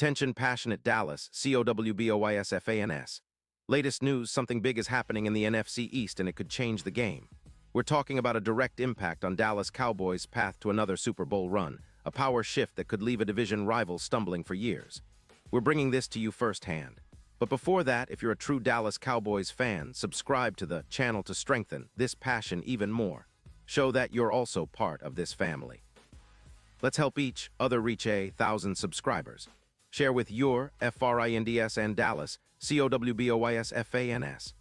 Attention passionate Dallas, COWBOYSFANS. Latest news, something big is happening in the NFC East and it could change the game. We're talking about a direct impact on Dallas Cowboys' path to another Super Bowl run, a power shift that could leave a division rival stumbling for years. We're bringing this to you firsthand. But before that, if you're a true Dallas Cowboys fan, subscribe to the channel to strengthen this passion even more. Show that you're also part of this family. Let's help each other reach 1,000 subscribers. Share with your FRINDS and Dallas, COWBOYSFANS.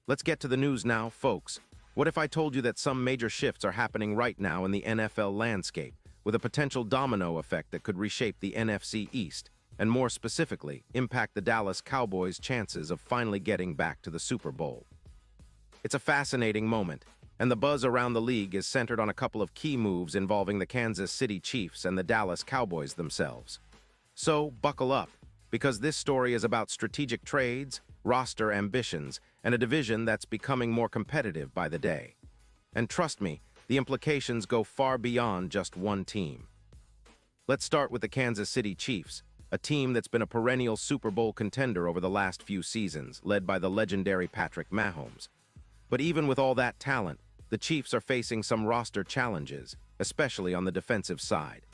Let's get to the news now, folks. What if I told you that some major shifts are happening right now in the NFL landscape, with a potential domino effect that could reshape the NFC East, and more specifically, impact the Dallas Cowboys' chances of finally getting back to the Super Bowl? It's a fascinating moment, and the buzz around the league is centered on a couple of key moves involving the Kansas City Chiefs and the Dallas Cowboys themselves. So, buckle up, because this story is about strategic trades, roster ambitions, and a division that's becoming more competitive by the day. And trust me, the implications go far beyond just one team. Let's start with the Kansas City Chiefs, a team that's been a perennial Super Bowl contender over the last few seasons, led by the legendary Patrick Mahomes. But even with all that talent, the Chiefs are facing some roster challenges, especially on the defensive side.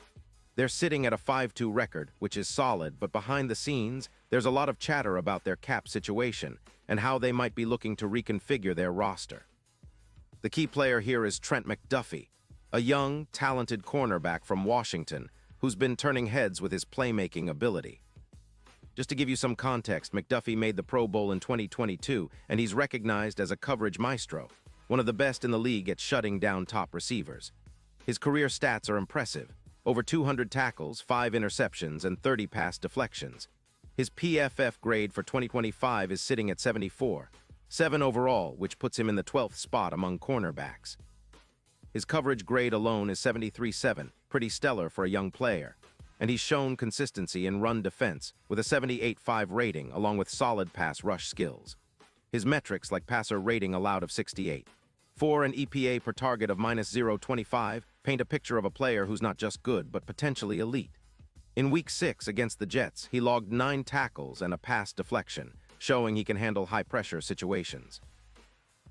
They're sitting at a 5-2 record, which is solid, but behind the scenes, there's a lot of chatter about their cap situation and how they might be looking to reconfigure their roster. The key player here is Trent McDuffie, a young, talented cornerback from Washington who's been turning heads with his playmaking ability. Just to give you some context, McDuffie made the Pro Bowl in 2022, and he's recognized as a coverage maestro, one of the best in the league at shutting down top receivers. His career stats are impressive. Over 200 tackles, 5 interceptions, and 30 pass deflections. His PFF grade for 2025 is sitting at 74, 7 overall, which puts him in the 12th spot among cornerbacks. His coverage grade alone is 73.7, pretty stellar for a young player, and he's shown consistency in run defense with a 78.5 rating along with solid pass rush skills. His metrics, like passer rating allowed of 68, 4 and EPA per target of -0.25, paint a picture of a player who's not just good, but potentially elite. In Week 6 against the Jets, he logged 9 tackles and a pass deflection, showing he can handle high-pressure situations.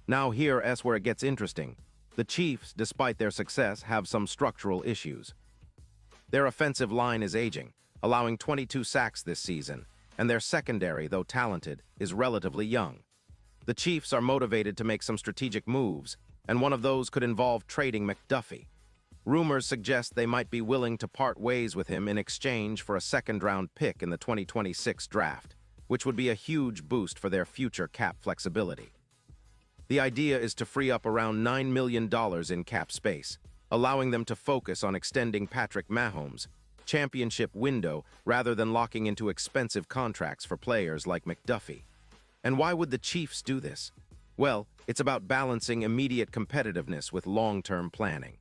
Now here's where it gets interesting. The Chiefs, despite their success, have some structural issues. Their offensive line is aging, allowing 22 sacks this season, and their secondary, though talented, is relatively young. The Chiefs are motivated to make some strategic moves, and one of those could involve trading McDuffie. Rumors suggest they might be willing to part ways with him in exchange for a second-round pick in the 2026 draft, which would be a huge boost for their future cap flexibility. The idea is to free up around $9 million in cap space, allowing them to focus on extending Patrick Mahomes' championship window rather than locking into expensive contracts for players like McDuffie. And why would the Chiefs do this? Well, it's about balancing immediate competitiveness with long-term planning.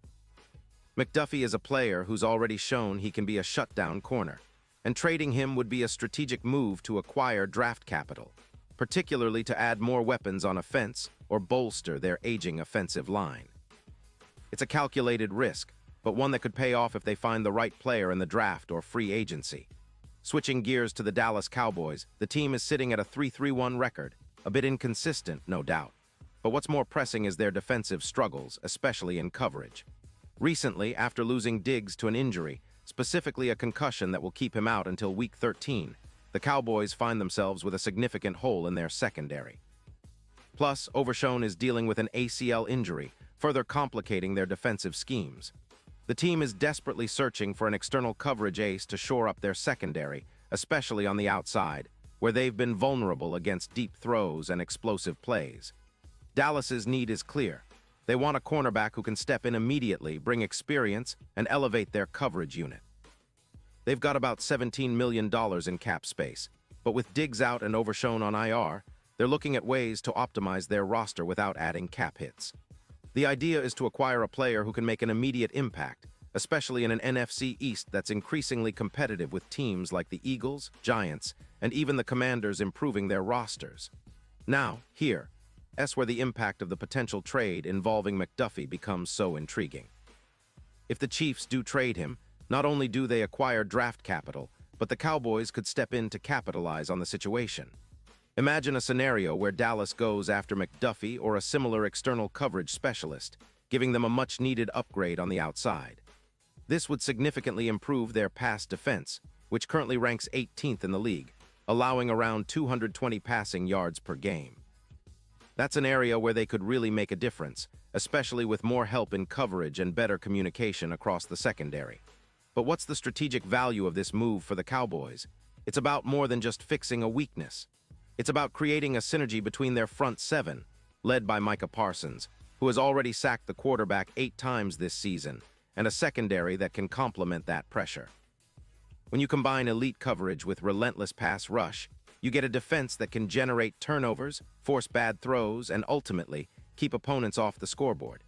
McDuffie is a player who's already shown he can be a shutdown corner, and trading him would be a strategic move to acquire draft capital, particularly to add more weapons on offense or bolster their aging offensive line. It's a calculated risk, but one that could pay off if they find the right player in the draft or free agency. Switching gears to the Dallas Cowboys, the team is sitting at a 3-3-1 record, a bit inconsistent, no doubt. But what's more pressing is their defensive struggles, especially in coverage. Recently, after losing Diggs to an injury, specifically a concussion that will keep him out until Week 13, the Cowboys find themselves with a significant hole in their secondary. Plus, Overshown is dealing with an ACL injury, further complicating their defensive schemes. The team is desperately searching for an external coverage ace to shore up their secondary, especially on the outside, where they've been vulnerable against deep throws and explosive plays. Dallas's need is clear. They want a cornerback who can step in immediately, bring experience, and elevate their coverage unit. They've got about $17 million in cap space, but with Diggs out and Overshown on IR, they're looking at ways to optimize their roster without adding cap hits. The idea is to acquire a player who can make an immediate impact, especially in an NFC East that's increasingly competitive with teams like the Eagles, Giants, and even the Commanders improving their rosters. Now, here's where the impact of the potential trade involving McDuffie becomes so intriguing. If the Chiefs do trade him, not only do they acquire draft capital, but the Cowboys could step in to capitalize on the situation. Imagine a scenario where Dallas goes after McDuffie or a similar external coverage specialist, giving them a much-needed upgrade on the outside. This would significantly improve their pass defense, which currently ranks 18th in the league, allowing around 220 passing yards per game. That's an area where they could really make a difference, especially with more help in coverage and better communication across the secondary. But what's the strategic value of this move for the Cowboys? It's about more than just fixing a weakness. It's about creating a synergy between their front seven, led by Micah Parsons, who has already sacked the quarterback 8 times this season, and a secondary that can complement that pressure. When you combine elite coverage with relentless pass rush, you get a defense that can generate turnovers, force bad throws, and ultimately keep opponents off the scoreboard.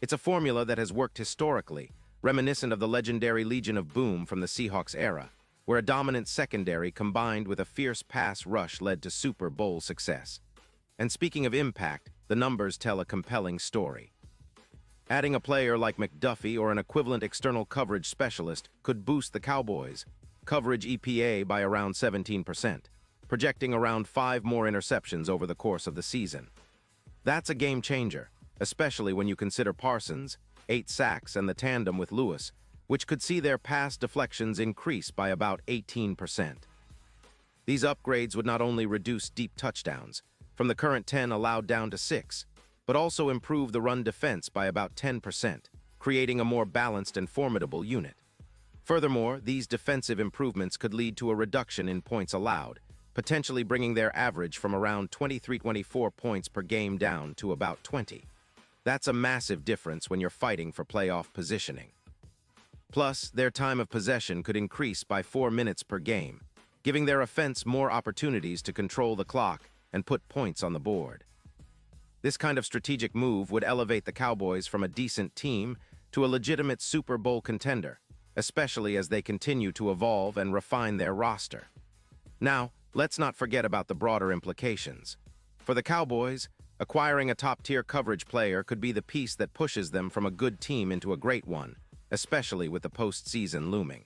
It's a formula that has worked historically, reminiscent of the legendary Legion of Boom from the Seahawks era, where a dominant secondary combined with a fierce pass rush led to Super Bowl success. And speaking of impact, the numbers tell a compelling story. Adding a player like McDuffie or an equivalent external coverage specialist could boost the Cowboys' coverage EPA by around 17%, projecting around 5 more interceptions over the course of the season. That's a game changer, especially when you consider Parsons, 8 sacks, and the tandem with Lewis, which could see their pass deflections increase by about 18%. These upgrades would not only reduce deep touchdowns, from the current 10 allowed down to 6, but also improve the run defense by about 10%, creating a more balanced and formidable unit. Furthermore, these defensive improvements could lead to a reduction in points allowed, potentially bringing their average from around 23-24 points per game down to about 20. That's a massive difference when you're fighting for playoff positioning. Plus, their time of possession could increase by 4 minutes per game, giving their offense more opportunities to control the clock and put points on the board. This kind of strategic move would elevate the Cowboys from a decent team to a legitimate Super Bowl contender, especially as they continue to evolve and refine their roster. Now, let's not forget about the broader implications. For the Cowboys, acquiring a top-tier coverage player could be the piece that pushes them from a good team into a great one, especially with the postseason looming.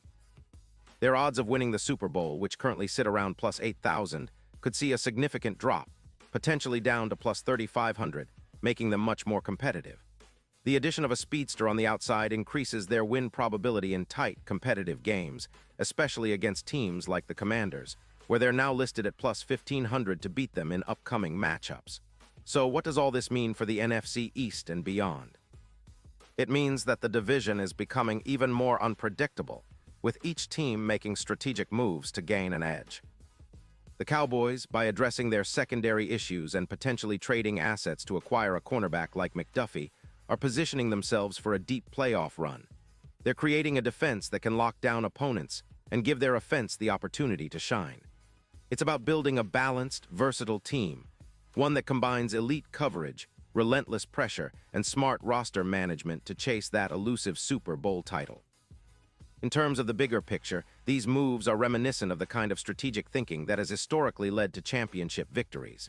Their odds of winning the Super Bowl, which currently sit around plus 8,000, could see a significant drop, potentially down to plus 3,500, making them much more competitive. The addition of a speedster on the outside increases their win probability in tight, competitive games, especially against teams like the Commanders, where they're now listed at plus 1,500 to beat them in upcoming matchups. So what does all this mean for the NFC East and beyond? It means that the division is becoming even more unpredictable, with each team making strategic moves to gain an edge. The Cowboys, by addressing their secondary issues and potentially trading assets to acquire a cornerback like McDuffie, are positioning themselves for a deep playoff run. They're creating a defense that can lock down opponents and give their offense the opportunity to shine. It's about building a balanced, versatile team, one that combines elite coverage, relentless pressure, and smart roster management to chase that elusive Super Bowl title. In terms of the bigger picture, these moves are reminiscent of the kind of strategic thinking that has historically led to championship victories.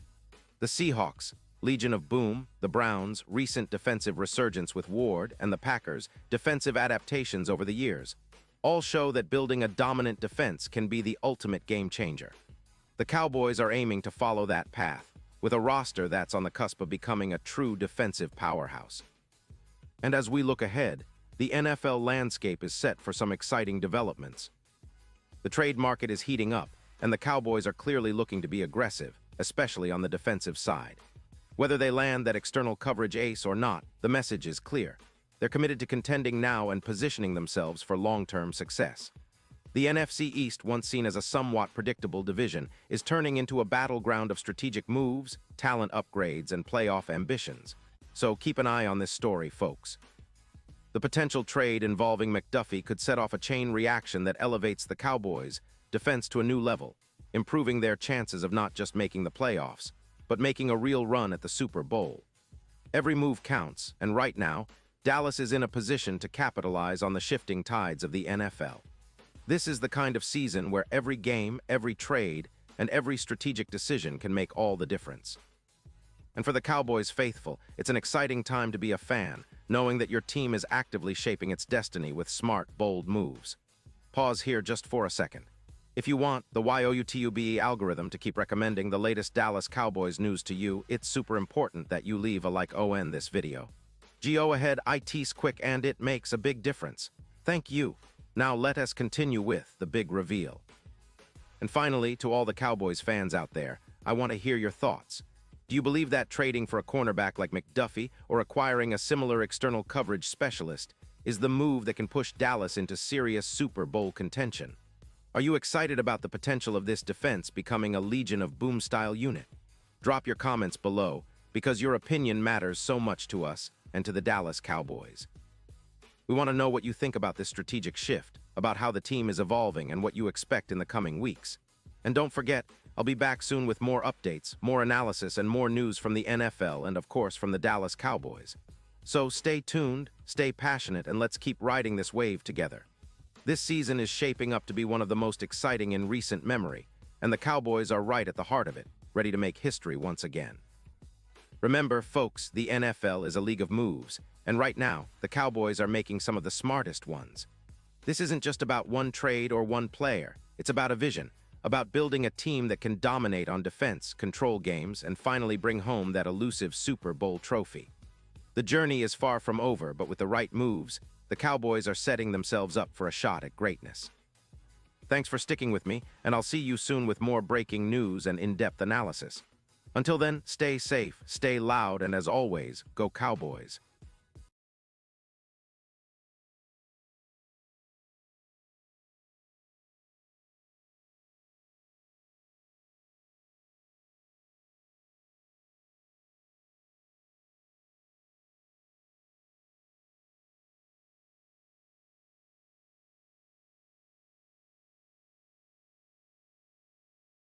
The Seahawks, Legion of Boom, the Browns' recent defensive resurgence with Ward, and the Packers' defensive adaptations over the years, all show that building a dominant defense can be the ultimate game changer. The Cowboys are aiming to follow that path, with a roster that's on the cusp of becoming a true defensive powerhouse. And as we look ahead, the NFL landscape is set for some exciting developments. The trade market is heating up, and the Cowboys are clearly looking to be aggressive, especially on the defensive side. Whether they land that external coverage ace or not, the message is clear. They're committed to contending now and positioning themselves for long-term success. The NFC East, once seen as a somewhat predictable division, is turning into a battleground of strategic moves, talent upgrades, and playoff ambitions. So keep an eye on this story, folks. The potential trade involving McDuffie could set off a chain reaction that elevates the Cowboys' defense to a new level, improving their chances of not just making the playoffs, but making a real run at the Super Bowl. Every move counts, and right now, Dallas is in a position to capitalize on the shifting tides of the NFL. This is the kind of season where every game, every trade, and every strategic decision can make all the difference. And for the Cowboys faithful, it's an exciting time to be a fan, knowing that your team is actively shaping its destiny with smart, bold moves. Pause here just for a second. If you want the YOUTUBE algorithm to keep recommending the latest Dallas Cowboys news to you, it's super important that you leave a like on this video. Go ahead, it's quick and it makes a big difference. Thank you. Now let us continue with the big reveal. And finally, to all the Cowboys fans out there, I want to hear your thoughts. Do you believe that trading for a cornerback like McDuffie or acquiring a similar external coverage specialist is the move that can push Dallas into serious Super Bowl contention? Are you excited about the potential of this defense becoming a Legion of Boom-style unit? Drop your comments below, because your opinion matters so much to us and to the Dallas Cowboys. We want to know what you think about this strategic shift, about how the team is evolving and what you expect in the coming weeks. And don't forget, I'll be back soon with more updates, more analysis, and more news from the NFL and, of course, from the Dallas Cowboys. So stay tuned, stay passionate, and let's keep riding this wave together. This season is shaping up to be one of the most exciting in recent memory, and the Cowboys are right at the heart of it, ready to make history once again. Remember, folks, the NFL is a league of moves, and right now, the Cowboys are making some of the smartest ones. This isn't just about one trade or one player. It's about a vision, about building a team that can dominate on defense, control games, and finally bring home that elusive Super Bowl trophy. The journey is far from over, but with the right moves, the Cowboys are setting themselves up for a shot at greatness. Thanks for sticking with me, and I'll see you soon with more breaking news and in-depth analysis. Until then, stay safe, stay loud, and as always, go Cowboys.